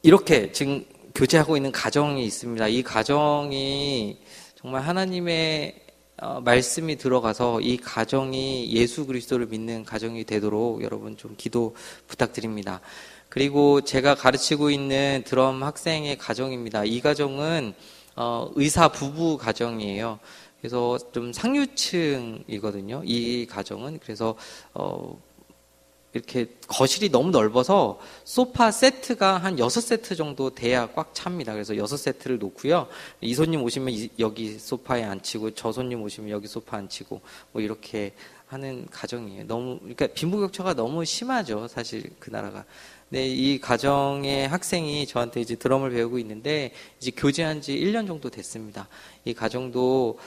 이렇게 지금 교제하고 있는 가정이 있습니다. 이 가정이 정말 하나님의 말씀이 들어가서 이 가정이 예수 그리스도를 믿는 가정이 되도록 여러분 좀 기도 부탁드립니다. 그리고 제가 가르치고 있는 드럼 학생의 가정입니다. 이 가정은 의사 부부 가정이에요. 그래서 좀 상류층이거든요. 이 가정은 그래서 이렇게 거실이 너무 넓어서 소파 세트가 한 6세트 정도 돼야 꽉 찹니다. 그래서 6세트를 놓고요. 이 손님 오시면 여기 소파에 앉히고 저 손님 오시면 여기 소파 앉히고 뭐 이렇게 하는 가정이에요. 그러니까 빈부격차가 너무 심하죠. 사실 그 나라가. 네, 이 가정의 학생이 저한테 이제 드럼을 배우고 있는데 이제 교제한 지 1년 정도 됐습니다. 이 가정도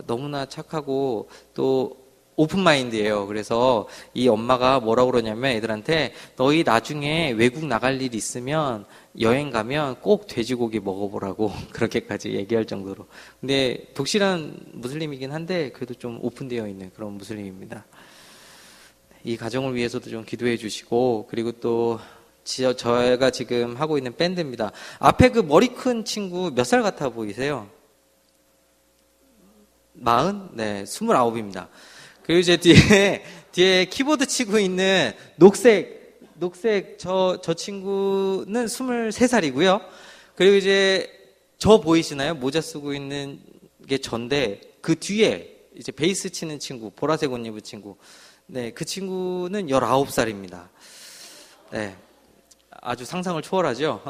너무나 착하고 또 오픈마인드예요. 그래서 이 엄마가 뭐라고 그러냐면 애들한테 너희 나중에 외국 나갈 일 있으면 여행 가면 꼭 돼지고기 먹어보라고 그렇게까지 얘기할 정도로. 근데 독실한 무슬림이긴 한데 그래도 좀 오픈되어 있는 그런 무슬림입니다. 이 가정을 위해서도 좀 기도해 주시고 그리고 또 저희가 지금 하고 있는 밴드입니다. 앞에 그 머리 큰 친구 몇 살 같아 보이세요? 40? 네, 29입니다. 그리고 이제 뒤에 키보드 치고 있는 녹색 저 친구는 23살이고요. 그리고 이제 저 보이시나요? 모자 쓰고 있는 게 전데 그 뒤에 이제 베이스 치는 친구, 보라색 옷 입은 친구. 네, 그 친구는 19살입니다. 네. 아주 상상을 초월하죠.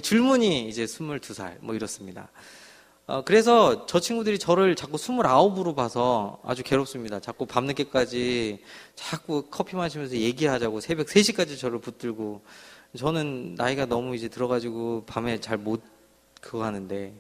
줄무늬 이제 22살 뭐 이렇습니다. 그래서 저 친구들이 저를 자꾸 29으로 봐서 아주 괴롭습니다. 자꾸 밤늦게까지 자꾸 커피 마시면서 얘기하자고 새벽 3시까지 저를 붙들고 저는 나이가 너무 이제 들어가지고 밤에 잘 못 그거 하는데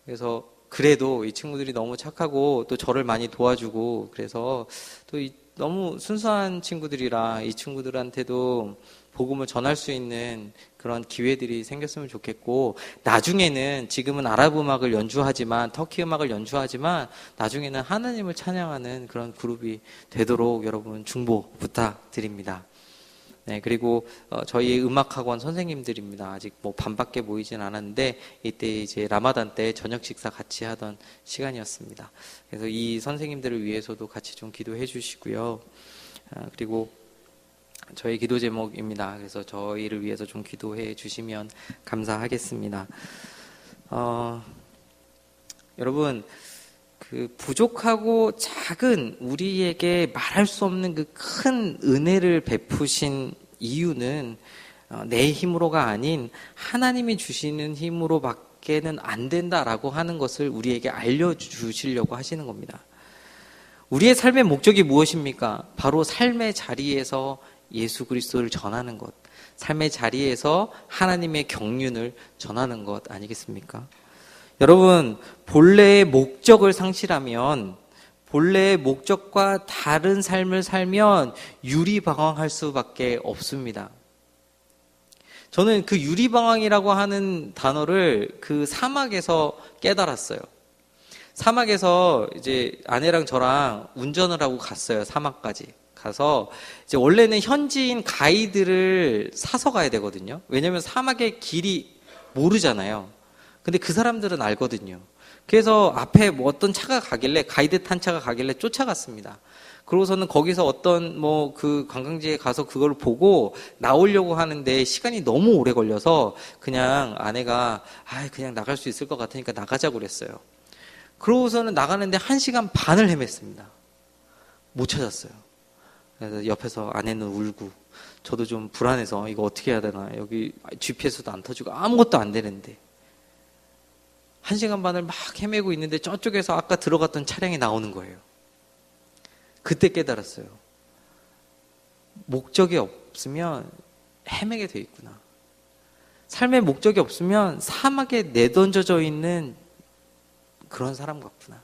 그래서 그래도 이 친구들이 너무 착하고 또 저를 많이 도와주고 그래서 또 너무 순수한 친구들이라 이 친구들한테도 복음을 전할 수 있는 그런 기회들이 생겼으면 좋겠고 나중에는 지금은 아랍 음악을 연주하지만 터키 음악을 연주하지만 나중에는 하나님을 찬양하는 그런 그룹이 되도록 여러분 중보 부탁드립니다. 네, 그리고 저희 음악학원 선생님들입니다. 아직 뭐 반밖에 모이진 않았는데 이때 이제 라마단 때 저녁 식사 같이 하던 시간이었습니다. 그래서 이 선생님들을 위해서도 같이 좀 기도해 주시고요. 그리고 저희 기도 제목입니다. 그래서 저희를 위해서 좀 기도해 주시면 감사하겠습니다. 여러분, 그 부족하고 작은 우리에게 말할 수 없는 그 큰 은혜를 베푸신 이유는 내 힘으로가 아닌 하나님이 주시는 힘으로 밖에는 안 된다라고 하는 것을 우리에게 알려주시려고 하시는 겁니다. 우리의 삶의 목적이 무엇입니까? 바로 삶의 자리에서 예수 그리스도를 전하는 것, 삶의 자리에서 하나님의 경륜을 전하는 것 아니겠습니까? 여러분, 본래의 목적을 상실하면, 본래의 목적과 다른 삶을 살면 유리방황할 수밖에 없습니다. 저는 그 유리방황이라고 하는 단어를 그 사막에서 깨달았어요. 사막에서 이제 아내랑 저랑 운전을 하고 갔어요. 사막까지 가서 이제 원래는 현지인 가이드를 사서 가야 되거든요. 왜냐하면 사막의 길이 모르잖아요. 근데 그 사람들은 알거든요. 그래서 앞에 뭐 어떤 차가 가길래, 가이드 탄 차가 가길래 쫓아갔습니다. 그러고서는 거기서 어떤 뭐 그 관광지에 가서 그걸 보고 나오려고 하는데 시간이 너무 오래 걸려서 그냥 아내가 그냥 나갈 수 있을 것 같으니까 나가자고 그랬어요. 그러고서는 나가는데 1시간 반을 헤맸습니다. 못 찾았어요. 그래서 옆에서 아내는 울고 저도 좀 불안해서 이거 어떻게 해야 되나, 여기 GPS도 안 터지고 아무것도 안 되는데 1시간 반을 막 헤매고 있는데 저쪽에서 아까 들어갔던 차량이 나오는 거예요. 그때 깨달았어요. 목적이 없으면 헤매게 돼 있구나. 삶의 목적이 없으면 사막에 내던져져 있는 그런 사람 같구나.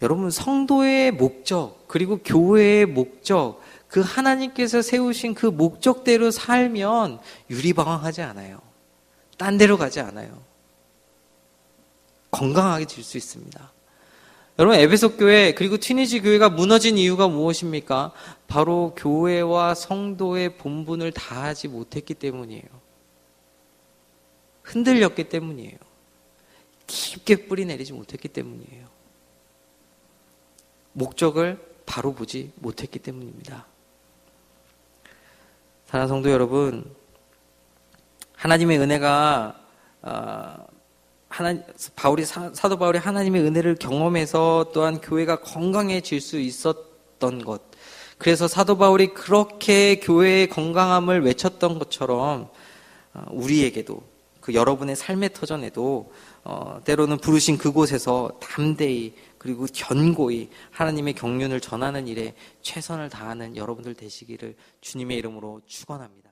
여러분, 성도의 목적, 그리고 교회의 목적, 그 하나님께서 세우신 그 목적대로 살면 유리방황하지 않아요. 딴 데로 가지 않아요. 건강하게 질 수 있습니다. 여러분, 에베소 교회 그리고 튀니지 교회가 무너진 이유가 무엇입니까? 바로 교회와 성도의 본분을 다하지 못했기 때문이에요. 흔들렸기 때문이에요. 깊게 뿌리 내리지 못했기 때문이에요. 목적을 바로 보지 못했기 때문입니다. 사랑하는 성도 여러분, 하나님의 은혜가 사도 바울이 하나님의 은혜를 경험해서 또한 교회가 건강해질 수 있었던 것, 그래서 사도 바울이 그렇게 교회의 건강함을 외쳤던 것처럼 우리에게도, 그 여러분의 삶의 터전에도 때로는 부르신 그곳에서 담대히 그리고 견고히 하나님의 경륜을 전하는 일에 최선을 다하는 여러분들 되시기를 주님의 이름으로 축원합니다.